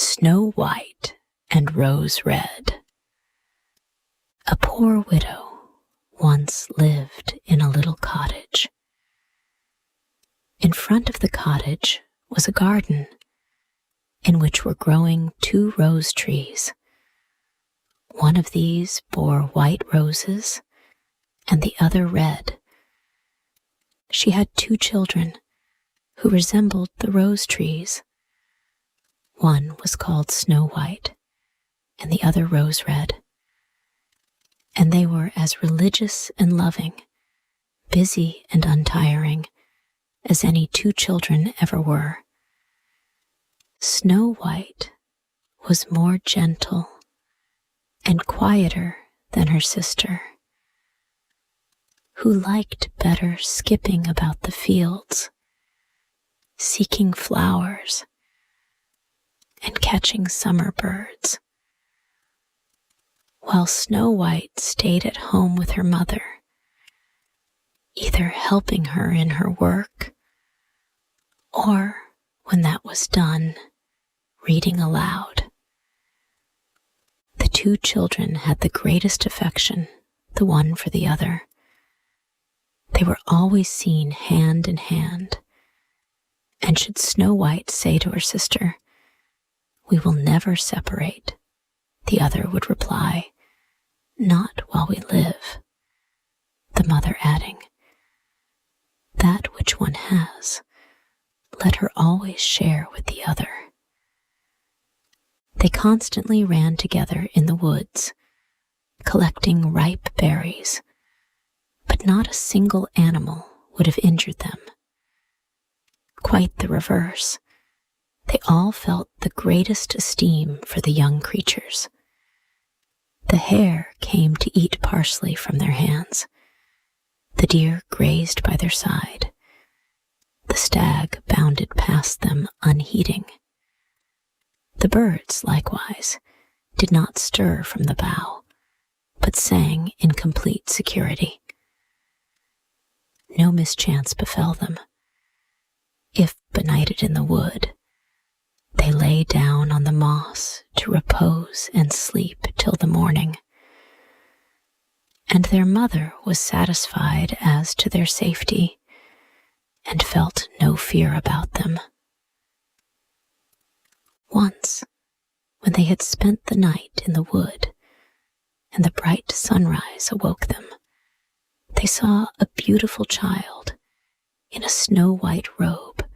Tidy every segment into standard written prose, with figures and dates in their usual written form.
Snow White and Rose Red. A poor widow once lived in a little cottage. In front of the cottage was a garden in which were growing 2 rose trees. One of these bore white roses and the other red. She had 2 children who resembled the rose trees. One was called Snow White and the other Rose Red. And they were as religious and loving, busy and untiring as any 2 children ever were. Snow White was more gentle and quieter than her sister, who liked better skipping about the fields, seeking flowers, and catching summer birds, while Snow White stayed at home with her mother, either helping her in her work, or, when that was done, reading aloud. The 2 children had the greatest affection, the one for the other. They were always seen hand in hand, and should Snow White say to her sister, "We will never separate," the other would reply, "Not while we live," the mother adding, "That which one has, let her always share with the other." They constantly ran together in the woods, collecting ripe berries, but not a single animal would have injured them. Quite the reverse. They all felt the greatest esteem for the young creatures. The hare came to eat parsley from their hands. The deer grazed by their side. The stag bounded past them unheeding. The birds, likewise, did not stir from the bough, but sang in complete security. No mischance befell them. If benighted in the wood, they lay down on the moss to repose and sleep till the morning, and their mother was satisfied as to their safety and felt no fear about them. Once, when they had spent the night in the wood and the bright sunrise awoke them, they saw a beautiful child in a snow-white robe,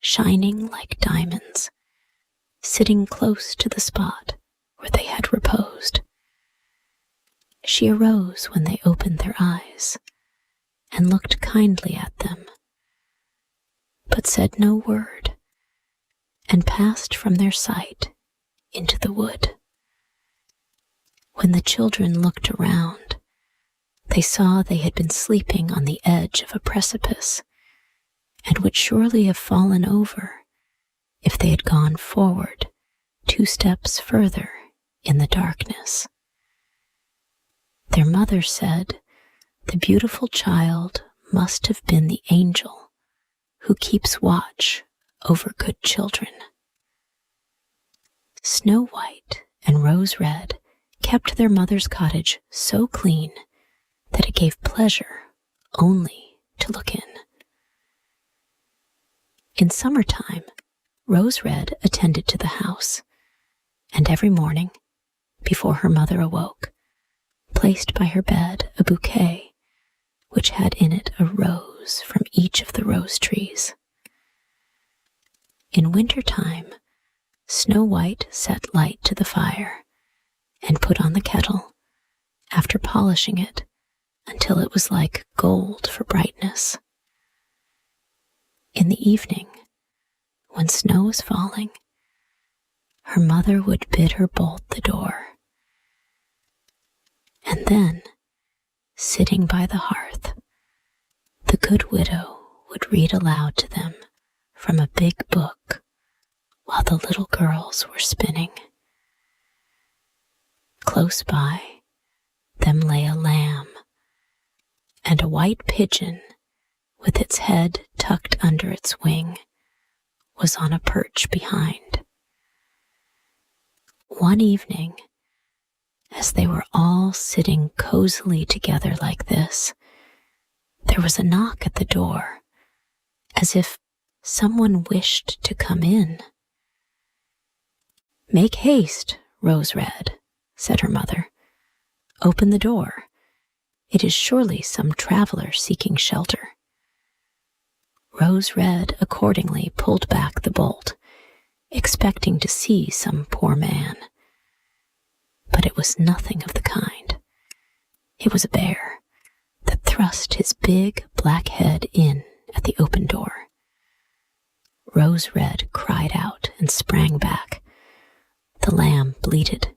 shining like diamonds, sitting close to the spot where they had reposed. She arose when they opened their eyes and looked kindly at them, but said no word, and passed from their sight into the wood. When the children looked around, they saw they had been sleeping on the edge of a precipice, and would surely have fallen over if they had gone forward 2 steps further in the darkness. Their mother said the beautiful child must have been the angel who keeps watch over good children. Snow White and Rose Red kept their mother's cottage so clean that it gave pleasure only to look in. In summertime, Rose Red attended to the house, and every morning, before her mother awoke, placed by her bed a bouquet which had in it a rose from each of the rose trees. In winter-time, Snow White set light to the fire and put on the kettle, after polishing it until it was like gold for brightness. In the evening, when snow was falling, her mother would bid her bolt the door, and then, sitting by the hearth, the good widow would read aloud to them from a big book while the little girls were spinning. Close by them lay a lamb, and a white pigeon with its head tucked under its wing was on a perch behind. One evening, as they were all sitting cozily together like this, there was a knock at the door, as if someone wished to come in. "Make haste, Rose Red," said her mother. "Open the door. It is surely some traveler seeking shelter." Rose Red accordingly pulled back the bolt, expecting to see some poor man. But it was nothing of the kind. It was a bear that thrust his big black head in at the open door. Rose Red cried out and sprang back. The lamb bleated,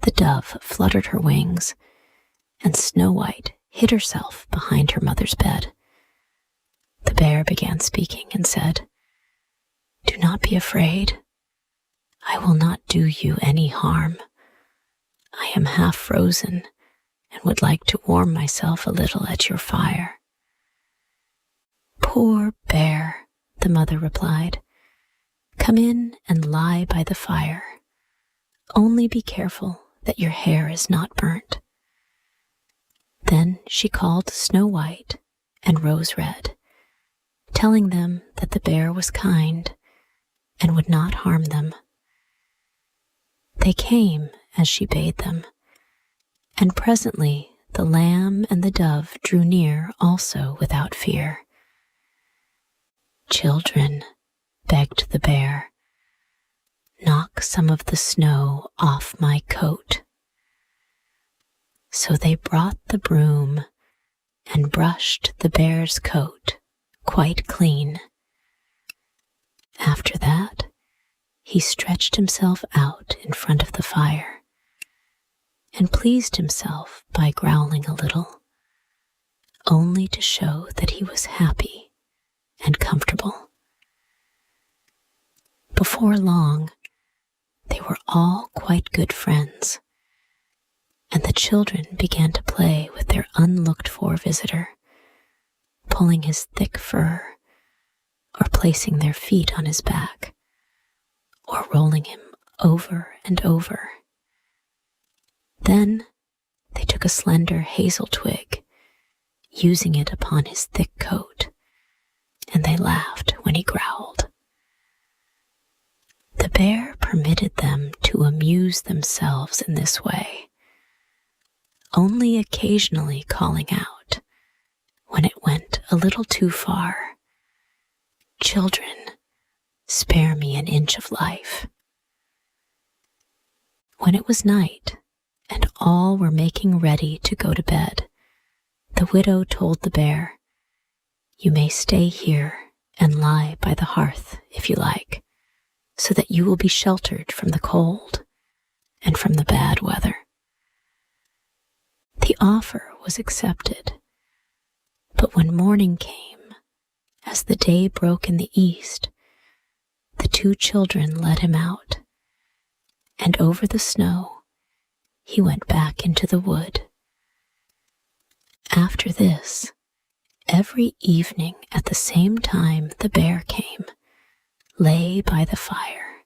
the dove fluttered her wings, and Snow White hid herself behind her mother's bed. The bear began speaking and said, "Do not be afraid. I will not do you any harm. I am half frozen and would like to warm myself a little at your fire." "Poor bear," the mother replied. "Come in and lie by the fire. Only be careful that your hair is not burnt." Then she called Snow White and Rose Red, telling them that the bear was kind and would not harm them. They came as she bade them, and presently the lamb and the dove drew near also without fear. "Children," begged the bear, "knock some of the snow off my coat." So they brought the broom and brushed the bear's coat quite clean. After that, he stretched himself out in front of the fire and pleased himself by growling a little, only to show that he was happy and comfortable. Before long, they were all quite good friends, and the children began to play with their unlooked-for visitor, pulling his thick fur, or placing their feet on his back, or rolling him over and over. Then they took a slender hazel twig, using it upon his thick coat, and they laughed when he growled. The bear permitted them to amuse themselves in this way, only occasionally calling out, when it went a little too far, "Children, spare me an inch of life." When it was night, and all were making ready to go to bed, the widow told the bear, "You may stay here and lie by the hearth if you like, so that you will be sheltered from the cold and from the bad weather." The offer was accepted, but when morning came, as the day broke in the east, the two children led him out, and over the snow he went back into the wood. After this, every evening at the same time the bear came, lay by the fire,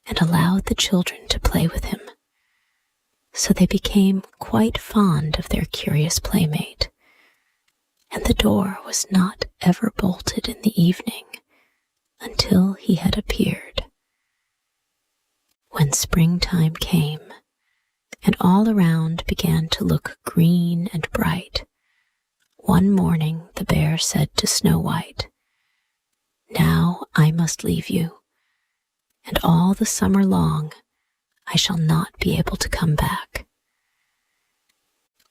and allowed the children to play with him. So they became quite fond of their curious playmate, and the door was not ever bolted in the evening until he had appeared. When springtime came, and all around began to look green and bright, one morning the bear said to Snow White, "Now I must leave you, and all the summer long I shall not be able to come back."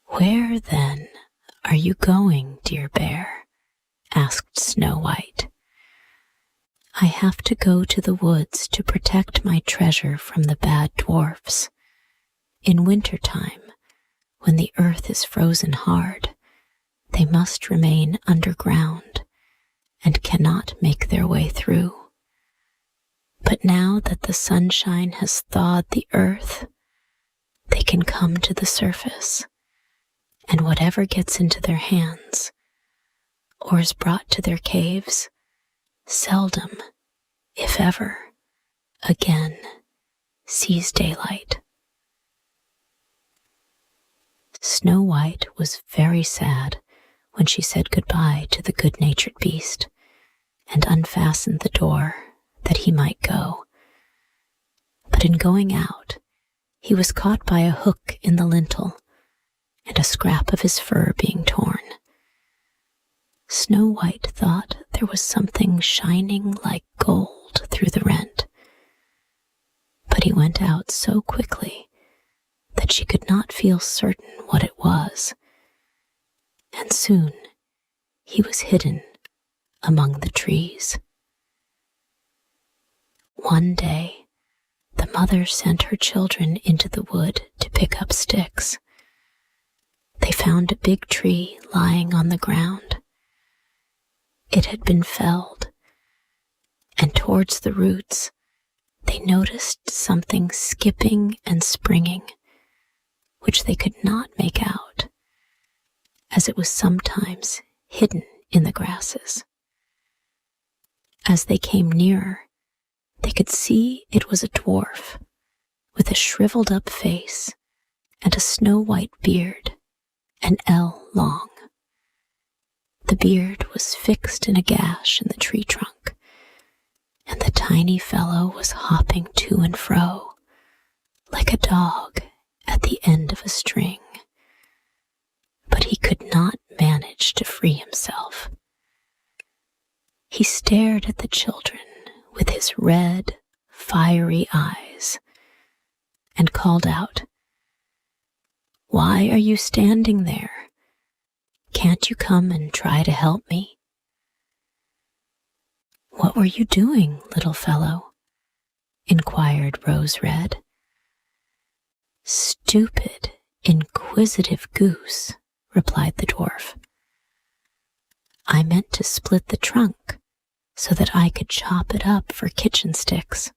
"Where, then, are you going, dear bear?" asked Snow White. "I have to go to the woods to protect my treasure from the bad dwarfs. In winter time, when the earth is frozen hard, they must remain underground and cannot make their way through. But now that the sunshine has thawed the earth, they can come to the surface, and whatever gets into their hands or is brought to their caves seldom, if ever, again sees daylight. Snow White was very sad when she said goodbye to the good-natured beast and unfastened the door that he might go. But in going out, he was caught by a hook in the lintel and a scrap of his fur being torn. Snow White thought there was something shining like gold through the rent, but he went out so quickly that she could not feel certain what it was, and soon he was hidden among the trees. One day, the mother sent her children into the wood to pick up sticks. They found a big tree lying on the ground. It had been felled, and towards the roots they noticed something skipping and springing, which they could not make out, as it was sometimes hidden in the grasses. As they came nearer, they could see it was a dwarf with a shriveled-up face and a snow-white beard, an ell long. The beard was fixed in a gash in the tree trunk, and the tiny fellow was hopping to and fro, like a dog at the end of a string. But he could not manage to free himself. He stared at the children with his red, fiery eyes and called out, "Why are you standing there? Can't you come and try to help me?" "What were you doing, little fellow?" inquired Rose Red. "Stupid, inquisitive goose," replied the dwarf. "I meant to split the trunk so that I could chop it up for kitchen sticks.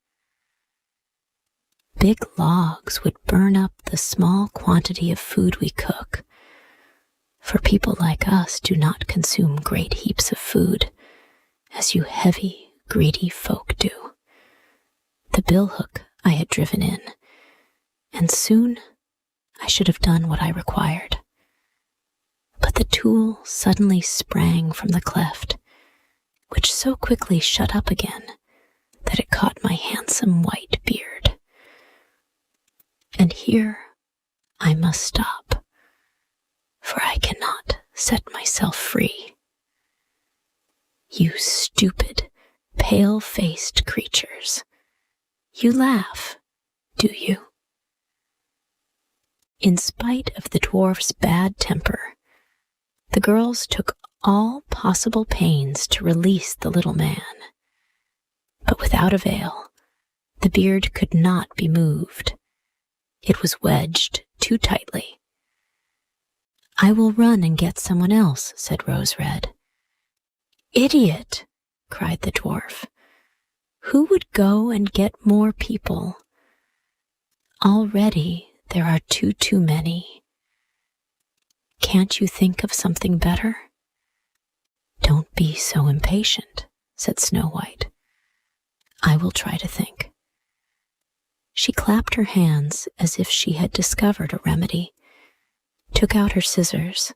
Big logs would burn up the small quantity of food we cook, for people like us do not consume great heaps of food, as you heavy, greedy folk do. The billhook I had driven in, and soon I should have done what I required. But the tool suddenly sprang from the cleft, which so quickly shut up again that it caught my handsome white beard. And here I must stop, for I cannot set myself free. You stupid, pale-faced creatures, you laugh, do you?" In spite of the dwarf's bad temper, the girls took all possible pains to release the little man, but without avail. The beard could not be moved. It was wedged too tightly. "I will run and get someone else," said Rose Red. "Idiot!" cried the dwarf. "Who would go and get more people? Already there are too many. Can't you think of something better?" "Don't be so impatient," said Snow White. "I will try to think." She clapped her hands as if she had discovered a remedy, took out her scissors,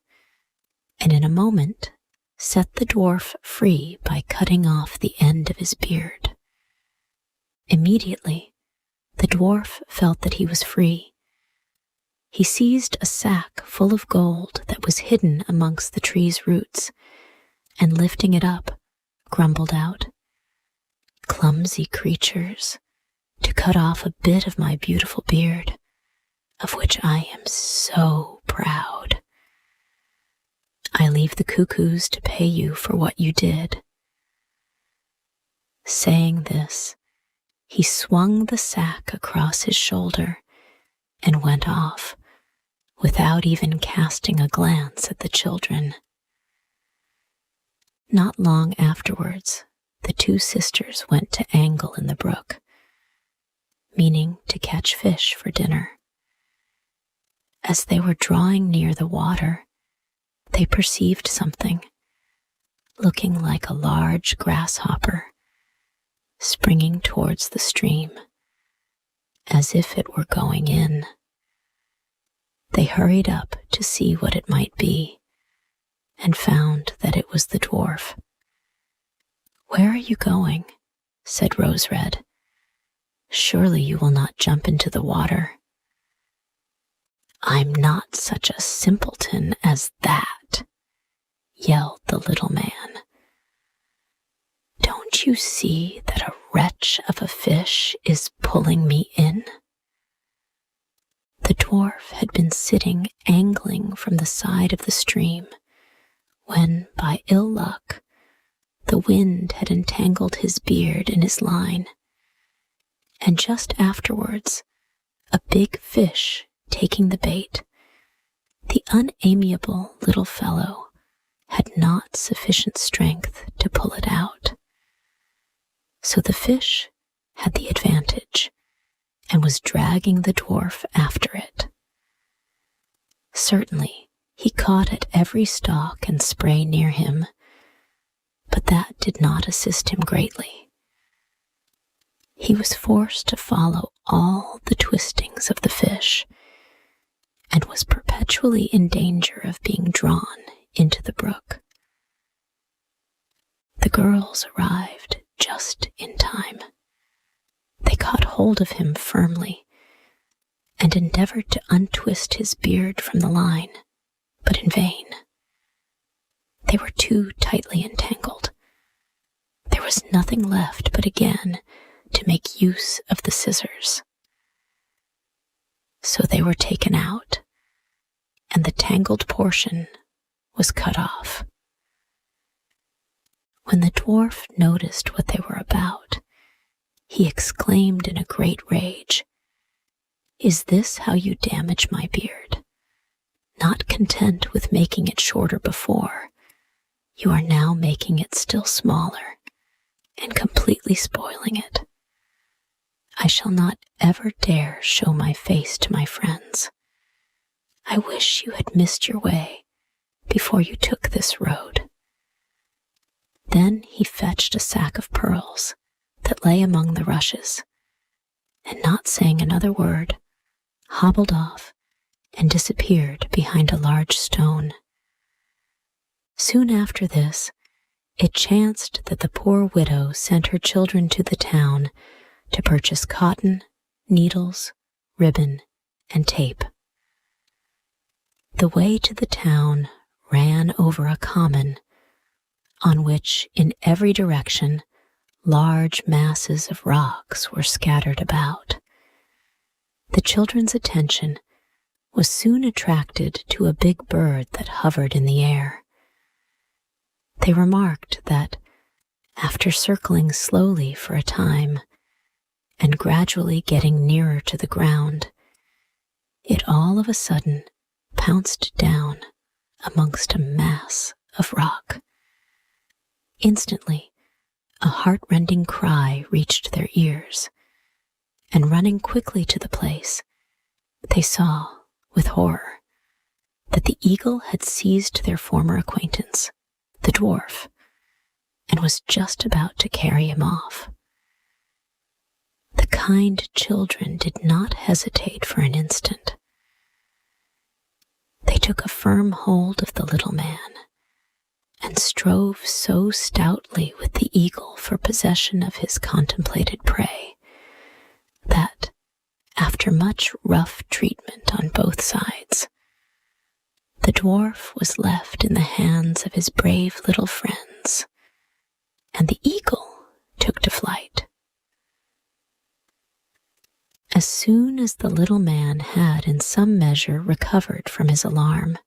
and in a moment set the dwarf free by cutting off the end of his beard. Immediately, the dwarf felt that he was free. He seized a sack full of gold that was hidden amongst the tree's roots, and lifting it up, grumbled out, "Clumsy creatures, to cut off a bit of my beautiful beard, of which I am so proud. I leave the cuckoos to pay you for what you did." Saying this, he swung the sack across his shoulder and went off, without even casting a glance at the children. Not long afterwards, the two sisters went to angle in the brook, meaning to catch fish for dinner. As they were drawing near the water, they perceived something, looking like a large grasshopper, springing towards the stream, as if it were going in. They hurried up to see what it might be, and found that it was the dwarf. "Where are you going?" said Rose Red. "Surely you will not jump into the water." "I'm not such a simpleton as that," yelled the little man. "Don't you see that a wretch of a fish is pulling me in?" The dwarf had been sitting angling from the side of the stream when, by ill luck, the wind had entangled his beard in his line, and just afterwards, a big fish taking the bait, the unamiable little fellow had not sufficient strength to pull it out. So the fish had the advantage and was dragging the dwarf after it. Certainly, he caught at every stalk and spray near him, but that did not assist him greatly. He was forced to follow all the twistings of the fish, and was perpetually in danger of being drawn into the brook. The girls arrived just in time. They caught hold of him firmly and endeavored to untwist his beard from the line, but in vain. They were too tightly entangled. There was nothing left but again to make use of the scissors. So they were taken out, and the tangled portion was cut off. When the dwarf noticed what they were about, he exclaimed in a great rage, "Is this how you damage my beard? Not content with making it shorter before, you are now making it still smaller and completely spoiling it. I shall not ever dare show my face to my friends. I wish you had missed your way before you took this road." Then he fetched a sack of pearls that lay among the rushes, and not saying another word, hobbled off and disappeared behind a large stone. Soon after this, it chanced that the poor widow sent her children to the town to purchase cotton, needles, ribbon, and tape. The way to the town ran over a common, on which, in every direction, large masses of rocks were scattered about. The children's attention was soon attracted to a big bird that hovered in the air. They remarked that, after circling slowly for a time, and gradually getting nearer to the ground, it all of a sudden pounced down amongst a mass of rock. Instantly, a heart-rending cry reached their ears, and running quickly to the place, they saw, with horror, that the eagle had seized their former acquaintance, the dwarf, and was just about to carry him off. The kind children did not hesitate for an instant. They took a firm hold of the little man, and strove so stoutly with the eagle for possession of his contemplated prey, that, after much rough treatment on both sides, the dwarf was left in the hands of his brave little friends, and the eagle took to flight. As soon as the little man had in some measure recovered from his alarm,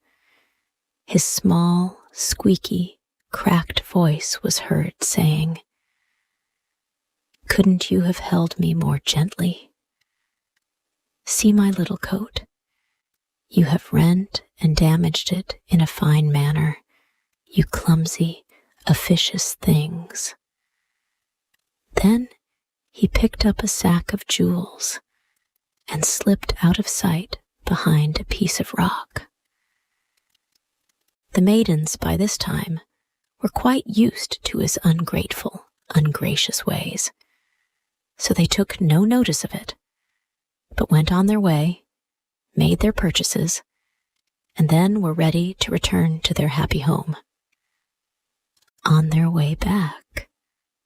his small, squeaky, cracked voice was heard saying, "Couldn't you have held me more gently? See my little coat. You have rent and damaged it in a fine manner, you clumsy, officious things." Then he picked up a sack of jewels and slipped out of sight behind a piece of rock. The maidens, by this time, were quite used to his ungrateful, ungracious ways, so they took no notice of it, went on their way, made their purchases, and then were ready to return to their happy home. On their way back,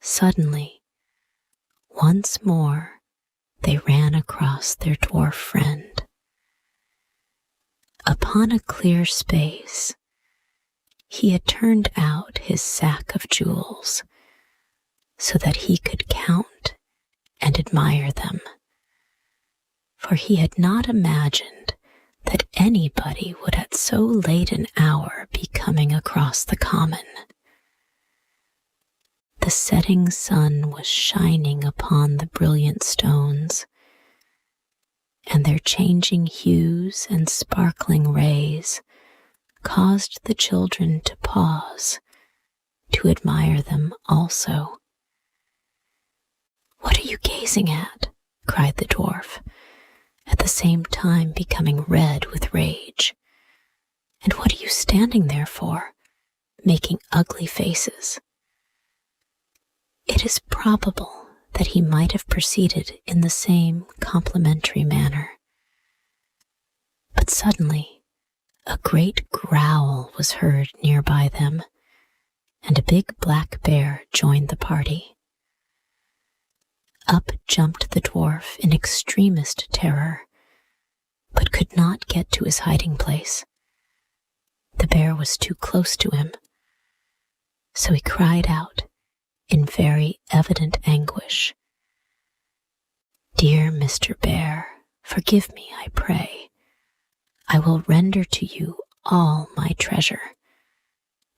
suddenly, once more, they ran across their dwarf friend. Upon a clear space, he had turned out his sack of jewels so that he could count and admire them, for he had not imagined that anybody would at so late an hour be coming across the common. The setting sun was shining upon the brilliant stones, and their changing hues and sparkling rays caused the children to pause to admire them also. "What are you gazing at?" cried the dwarf, at the same time becoming red with rage. "And what are you standing there for, making ugly faces?" It is probable that he might have proceeded in the same complimentary manner. But suddenly, a great growl was heard nearby them, and a big black bear joined the party. Up jumped the dwarf in extremest terror, but could not get to his hiding place. The bear was too close to him, so he cried out in very evident anguish, "Dear Mr. Bear, forgive me, I pray. I will render to you all my treasure.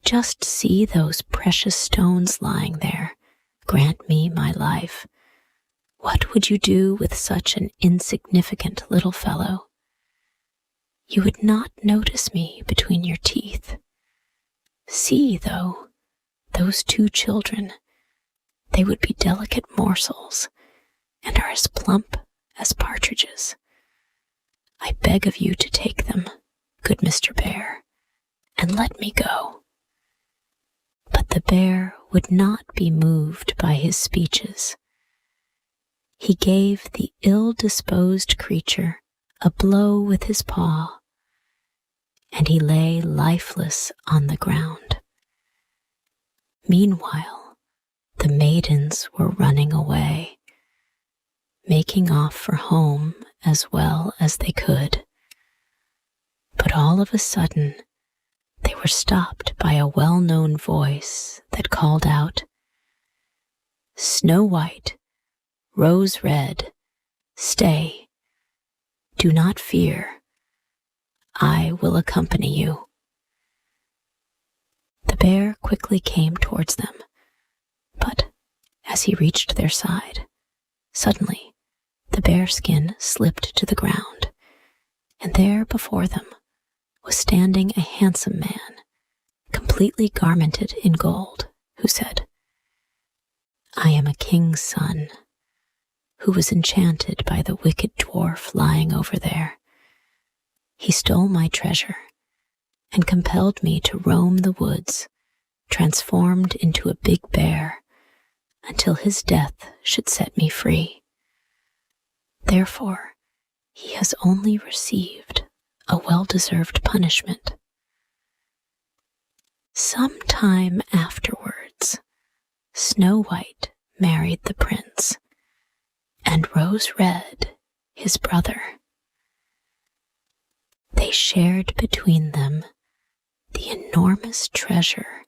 Just see those precious stones lying there. Grant me my life. What would you do with such an insignificant little fellow? You would not notice me between your teeth. See, though, those two children. They would be delicate morsels, and are as plump as partridges. I beg of you to take them, good Mr. Bear, and let me go." But the bear would not be moved by his speeches. He gave the ill-disposed creature a blow with his paw, and he lay lifeless on the ground. Meanwhile, the maidens were running away, making off for home as well as they could. But all of a sudden, they were stopped by a well-known voice that called out, "Snow White, Rose Red, stay. Do not fear. I will accompany you." The bear quickly came towards them, but as he reached their side, suddenly the bearskin slipped to the ground, and there before them was standing a handsome man, completely garmented in gold, who said, "I am a king's son, who was enchanted by the wicked dwarf lying over there. He stole my treasure and compelled me to roam the woods, transformed into a big bear, until his death should set me free. Therefore, he has only received a well-deserved punishment." Some time afterwards, Snow White married the prince, and Rose Red his brother. They shared between them the enormous treasure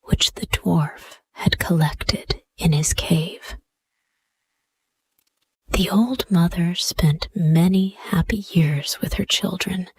which the dwarf had collected in his cave. The old mother spent many happy years with her children,